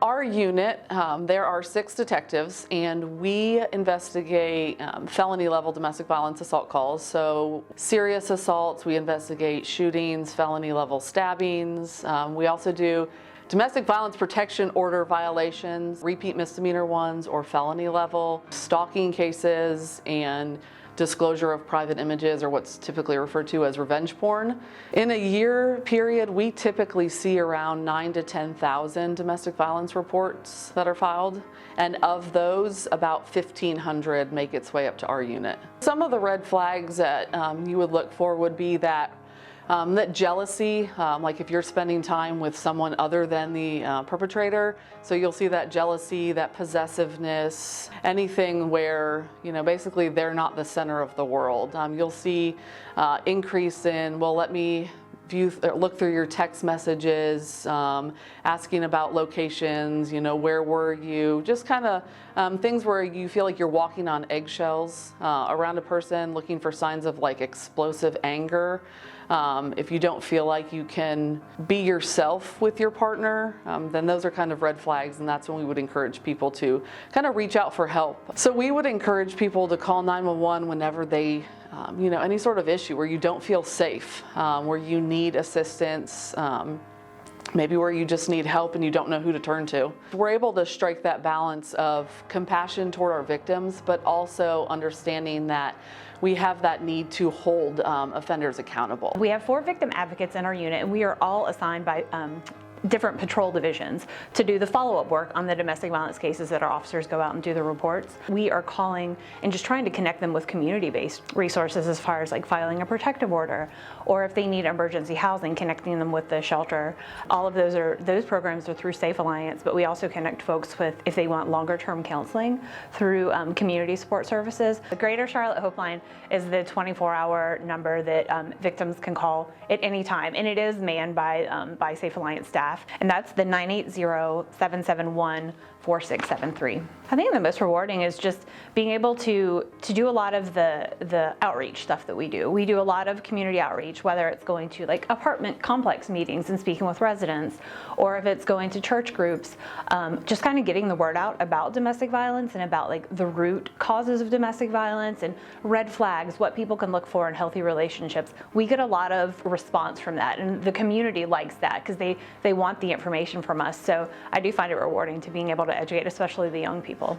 our unit, there are 6 detectives, and we investigate felony level domestic violence assault calls. So serious assaults, we investigate shootings, felony level stabbings. We also do domestic violence protection order violations, repeat misdemeanor ones, or felony level, stalking cases, and disclosure of private images, or what's typically referred to as revenge porn. In a year period, we typically see around 9,000 to 10,000 domestic violence reports that are filed, and of those, about 1,500 make its way up to our unit. Some of the red flags that you would look for would be that jealousy, like if you're spending time with someone other than the perpetrator, so you'll see that jealousy, that possessiveness, anything where, basically they're not the center of the world. You'll see increase in, well, let me look through your text messages, asking about locations, where were you, just kind of things where you feel like you're walking on eggshells around a person, looking for signs of like explosive anger. If you don't feel like you can be yourself with your partner, then those are kind of red flags, and that's when we would encourage people to kind of reach out for help. So we would encourage people to call 911 whenever they any sort of issue where you don't feel safe, where you need assistance, maybe where you just need help and you don't know who to turn to. We're able to strike that balance of compassion toward our victims, but also understanding that we have that need to hold offenders accountable. We have 4 victim advocates in our unit, and we are all assigned by different patrol divisions to do the follow-up work on the domestic violence cases that our officers go out and do the reports. We are calling and just trying to connect them with community-based resources as far as like filing a protective order, or if they need emergency housing, connecting them with the shelter. All of those programs are through Safe Alliance, but we also connect folks with, if they want longer-term counseling, through community support services. The Greater Charlotte Hope Line is the 24-hour number that victims can call at any time, and it is manned by Safe Alliance staff. And that's the 980-771-4673. I think the most rewarding is just being able to do a lot of the outreach stuff that we do. We do a lot of community outreach, whether it's going to like apartment complex meetings and speaking with residents, or if it's going to church groups, just kind of getting the word out about domestic violence and about like the root causes of domestic violence and red flags, what people can look for in healthy relationships. We get a lot of response from that, and the community likes that because they want the information from us. So I do find it rewarding to being able to educate, especially the young people.